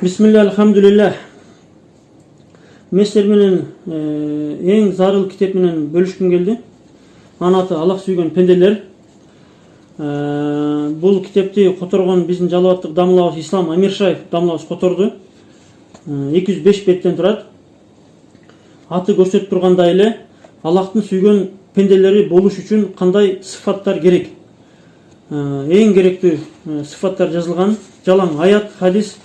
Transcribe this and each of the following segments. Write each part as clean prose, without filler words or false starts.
Bismillah, elhamdülillah. Мен силер менен эң зарыл китеп менен бөлүшкүм келди. Анын аты Аллах сүйгөн пенделер. Бул китепти которгон биздин жалаваттык дамылабыз Ислам Амиршаев дамылабыз которду. 205 беттен турат. Аты көрсөтүп тургандай эле Аллахтын сүйгөн пенделери болуш үчүн кандай сыфаттар керек? Эң керектүү сыфаттар жазылган. Жалаң аят, хадис,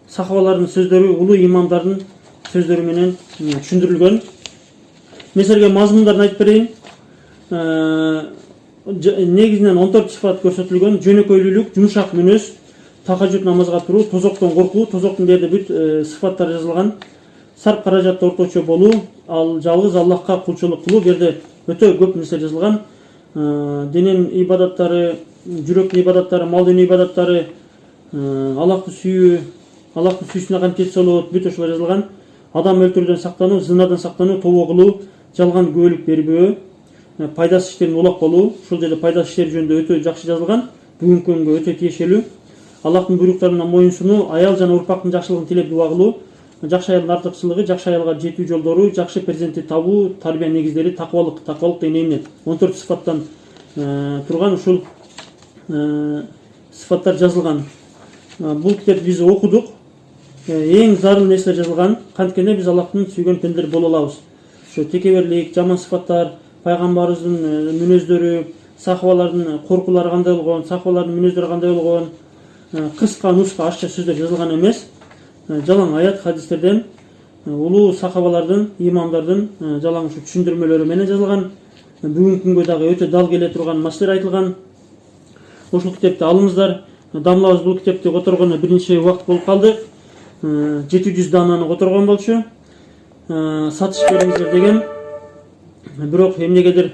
сахабалардын сөздөрү, улуу имамдардын сөздөрү менен түшүндүрүлгөн. Мен силерге мазмундарын айтып берейин. Негизинен 14 сыфат көрсөтүлгөн: жөнөкөйлүүлүк, жумшак мүнөз, тахажжуд намазга туруу, тозоктон коркуу, тозоктун берде бүт сыфаттар жазылган. Сарп каражатты орточо болуу, ал жалгыз Аллахка кулчулук кылуу, берде өтө көп нерсе жазылган. Денин ибадаттары, жүрөктүн ибадаттары, малдын ибадаттары, Аллахты сүйүү, Аллахтын сүйүүсүнө кантип жетсе болот, бүт ошолор жазылган. Адам өлтүрүүдөн сактануу, зынадан сактануу, тобо кылуу, жалган күбөлүк бербөө, пайдасыз иштерден улак болуу. Ушул жерде пайдасыз иштер жөнүндө өтө жакшы жазылган. Бүгүнкү күнгө өтө тиешелүү. Аллахтын буйруктарына моюн сунуу, аял жана урпактын жакшылыгын тилеп дуа кылуу, жакшы аялдын артыкчылыгы, жакшы аялга жетүү жолдору, жакшы перзентти табуу, тарбия негиздери, такыбалык деген эмне. 14 сыфаттан турган ушул сыфаттар жазылган. Бул китепти биз окудук. Эң зарыл нерселер жазылган. Канткенде биз Аллахтын сүйгөн пенделер боло алабыз. Ошо текеберлик, жаман сыфаттар, пайгамбарыбыздын мүнөздөрү, сахабалардын коркулары кандай болгон, сахабалардын мүнөздөрү кандай болгон, кыска, нуска, ашча сөздөр жазылган эмес. Жалаң аят, хадистерден, улуу сахабалардын, имамдардын жалаң ушу түшүндүрмөлөрү менен жазылган. Бүгүнкү күнгө дагы өтө дал келе турган маселелер айтылган. Ушул китепти алыңыздар. Дамлабыз бул китепти которгону биринчи убакыт болуп калды. 700 дананы которгон болчу. Сатыш бериңиздер деген. Бирок эмнегедир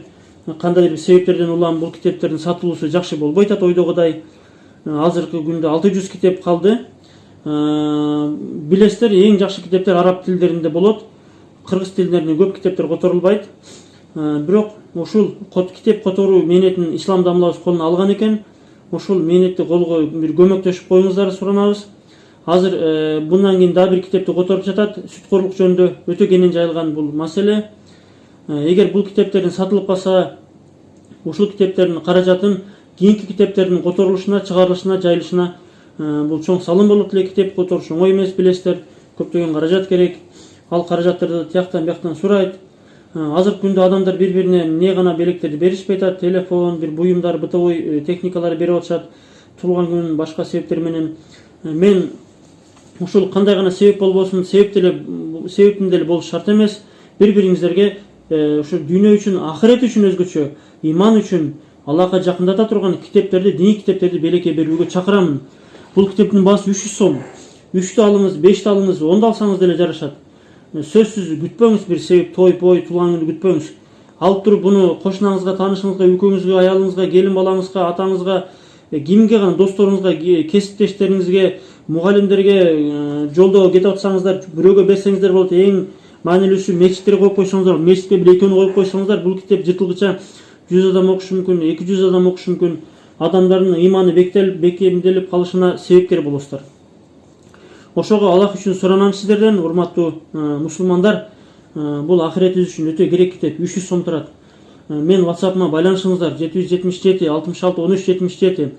кандайдыр бир себептерден улам бул китептердин сатылуусу жакшы болбой атат ойдогудай. Азыркы күндө 600 китеп калды. Билесиздер, эң жакшы китептер араб тилдеринде болот. Кыргыз тилдеринде көп китептер которулбайт. Бирок ушул китеп которуу мээнетин Ислам дамлабыз колуна алган экен. Ушул мээнетти колго бир көмөктөшүп коюңуздарды суранабыз. Азыр bundan кийин дагы бир китепти которуп жатат. Сүткорлук жөнүндө өтө кеңин жайылган бул маселе. Эгер бул китептердин сатылып калса, ушул китептердин каражатын кийинки китептердин которулушуна, чыгарылышына, жайылышына бул чоң салым болот эле. Китеп которуш оңой эмес, билесиздер. Көптөгөн каражат керек. Ал каражаттарды тияктан бияктан сурайт. Азыркы күндө адамдар бири-бирине эмне гана белектерди беришпей атат. Телефон, бир буюмдар, бытовой техникалар берип атышат. Туулган күн башка себептер менен. Мен ушул кандай гана себеп болбосун, себептин деле болуш шарт эмес. Бири-бириңиздерге ушу дүйнө үчүн, ахирет үчүн өзгөчө, иман үчүн Аллахка жакындата турган китептерди, диний китептерди белекке берүүгө чакырамын. Бул китептин баасы 300 сом. 3тү алыңыз, 5тү алыңыз, 10 алсаңыз деле жарашат. Сөзсүз күтпөңүз бир себеп, той, туулган күндү күтпөңүз. Алып туруп буну кошунаңызга, таанышыңызга, үйкөңүзгө, аялыңызга, келин балаңызга, атаңызга, кимге гана, досторуңузга, кесиптештериңизге, мугалимдерге жолдо кетип атсаңыздар, бирөөгө берсеңиздер болот. Эң маанилүүсү мечиттерге коюп койсоңуздар, мечитке бир экөөнү коюп койсоңуздар, бул китеп жыртылгыча 100 адам окушу мүмкүн, 200 адам окушу мүмкүн. Адамдардын иманы бекемделип калышына себепкер болосуздар. Ошого Аллах үчүн суранам сиздерден, урматтуу мусулмандар. Бул ахиретибиз үчүн өтө керек китеп, 300 сом турат. Мен WhatsApp-ма байланышыңыздар: 777 66 13 77.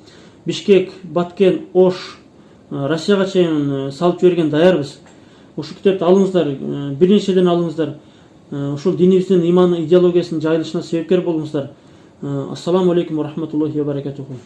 Бишкек, Баткен, Ош, Россияга чейин салып жиберген даярбыз. Ушул китепти алыңыздар, бир нечеден алыңыздар. Ушул динибиздин иман идеологиясынын жайылышына себепкер болуңуздар. Ассаламу алейкум ва рахматуллахи ва баракатуху.